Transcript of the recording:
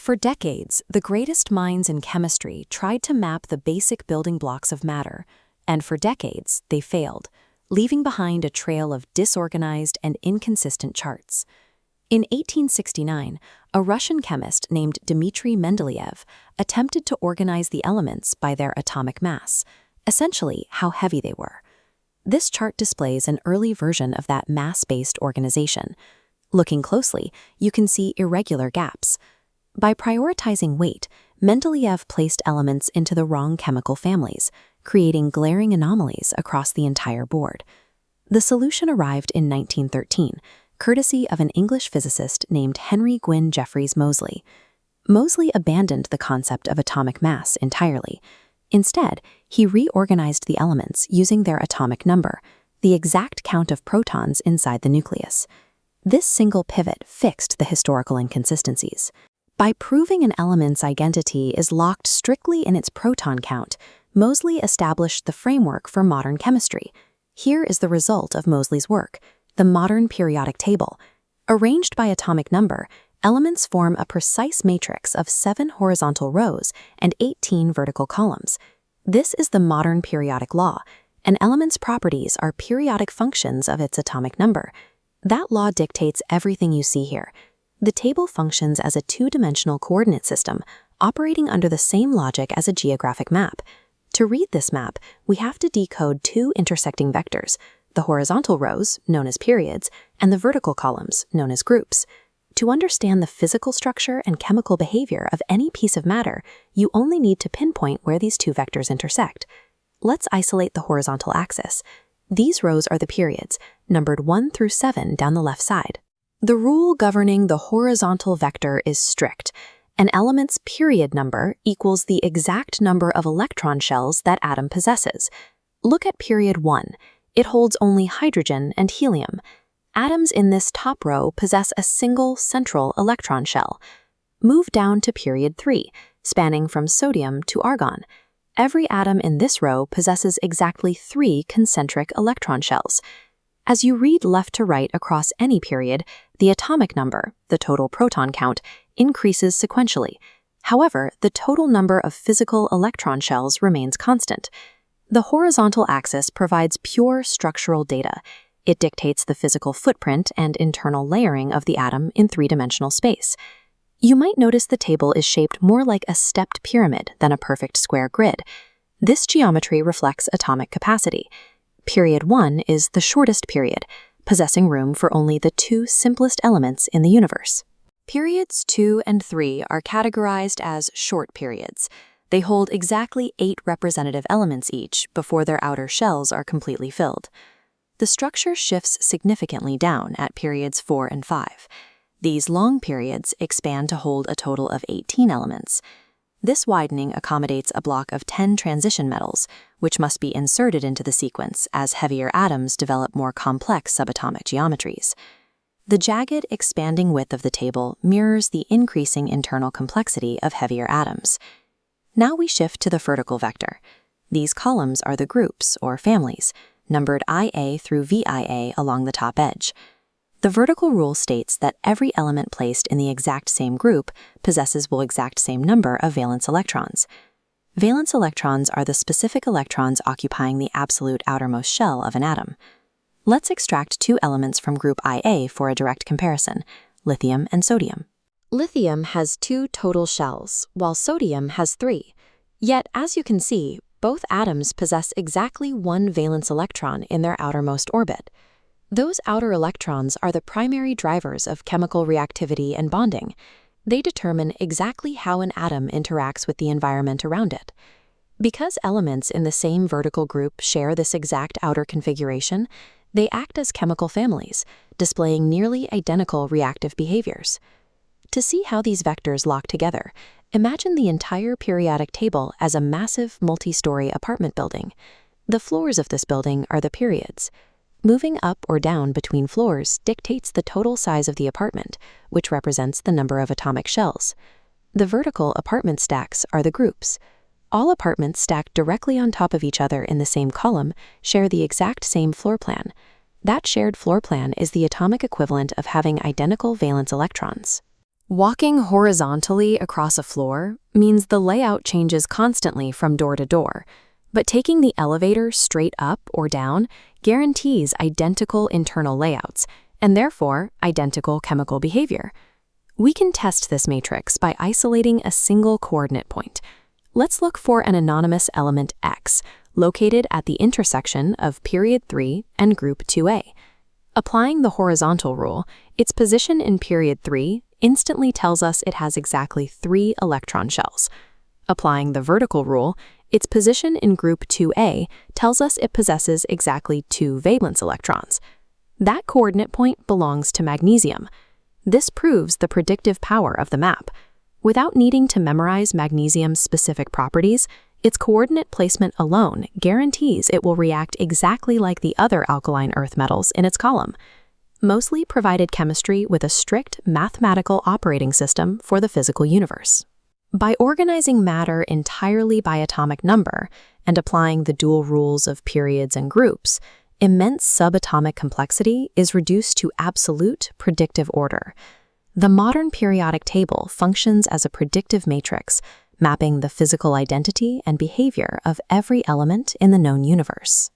For decades, the greatest minds in chemistry tried to map the basic building blocks of matter, and for decades, they failed, leaving behind a trail of disorganized and inconsistent charts. In 1869, a Russian chemist named Dmitry Mendeleev attempted to organize the elements by their atomic mass, essentially how heavy they were. This chart displays an early version of that mass-based organization. Looking closely, you can see irregular gaps. By prioritizing weight, Mendeleev placed elements into the wrong chemical families, creating glaring anomalies across the entire board. The solution arrived in 1913, courtesy of an English physicist named Henry Gwyn Jeffreys Moseley. Moseley abandoned the concept of atomic mass entirely. Instead, he reorganized the elements using their atomic number, the exact count of protons inside the nucleus. This single pivot fixed the historical inconsistencies. By proving an element's identity is locked strictly in its proton count, Moseley established the framework for modern chemistry. Here is the result of Moseley's work, the modern periodic table. Arranged by atomic number, elements form a precise matrix of 7 horizontal rows and 18 vertical columns. This is the modern periodic law. An element's properties are periodic functions of its atomic number. That law dictates everything you see here. The table functions as a two-dimensional coordinate system, operating under the same logic as a geographic map. To read this map, we have to decode two intersecting vectors, the horizontal rows, known as periods, and the vertical columns, known as groups. To understand the physical structure and chemical behavior of any piece of matter, you only need to pinpoint where these two vectors intersect. Let's isolate the horizontal axis. These rows are the periods, numbered 1 through 7 down the left side. The rule governing the horizontal vector is strict. An element's period number equals the exact number of electron shells that atom possesses. Look at period 1. It holds only hydrogen and helium. Atoms in this top row possess a single central electron shell. Move down to period 3, spanning from sodium to argon. Every atom in this row possesses exactly 3 concentric electron shells. As you read left to right across any period, the atomic number, the total proton count, increases sequentially. However, the total number of physical electron shells remains constant. The horizontal axis provides pure structural data. It dictates the physical footprint and internal layering of the atom in three-dimensional space. You might notice the table is shaped more like a stepped pyramid than a perfect square grid. This geometry reflects atomic capacity. Period 1 is the shortest period, possessing room for only the 2 simplest elements in the universe. Periods 2 and 3 are categorized as short periods. They hold exactly 8 representative elements each before their outer shells are completely filled. The structure shifts significantly down at periods 4 and 5. These long periods expand to hold a total of 18 elements. This widening accommodates a block of 10 transition metals, which must be inserted into the sequence as heavier atoms develop more complex subatomic geometries. The jagged, expanding width of the table mirrors the increasing internal complexity of heavier atoms. Now we shift to the vertical vector. These columns are the groups, or families, numbered IA through VIA along the top edge. The vertical rule states that every element placed in the exact same group possesses the exact same number of valence electrons. Valence electrons are the specific electrons occupying the absolute outermost shell of an atom. Let's extract 2 elements from group IA for a direct comparison, lithium and sodium. Lithium has 2 total shells, while sodium has 3. Yet, as you can see, both atoms possess exactly 1 valence electron in their outermost orbit. Those outer electrons are the primary drivers of chemical reactivity and bonding. They determine exactly how an atom interacts with the environment around it. Because elements in the same vertical group share this exact outer configuration, they act as chemical families, displaying nearly identical reactive behaviors. To see how these vectors lock together, imagine the entire periodic table as a massive multi-story apartment building. The floors of this building are the periods. Moving up or down between floors dictates the total size of the apartment, which represents the number of atomic shells. The vertical apartment stacks are the groups. All apartments stacked directly on top of each other in the same column share the exact same floor plan. That shared floor plan is the atomic equivalent of having identical valence electrons. Walking horizontally across a floor means the layout changes constantly from door to door, but taking the elevator straight up or down guarantees identical internal layouts, and therefore identical chemical behavior. We can test this matrix by isolating a single coordinate point. Let's look for an anonymous element X, located at the intersection of period 3 and group 2A. Applying the horizontal rule, its position in period 3 instantly tells us it has exactly 3 electron shells. Applying the vertical rule, its position in group 2A tells us it possesses exactly 2 valence electrons. That coordinate point belongs to magnesium. This proves the predictive power of the map. Without needing to memorize magnesium's specific properties, its coordinate placement alone guarantees it will react exactly like the other alkaline earth metals in its column. Moseley provided chemistry with a strict mathematical operating system for the physical universe. By organizing matter entirely by atomic number and applying the dual rules of periods and groups, immense subatomic complexity is reduced to absolute predictive order. The modern periodic table functions as a predictive matrix, mapping the physical identity and behavior of every element in the known universe.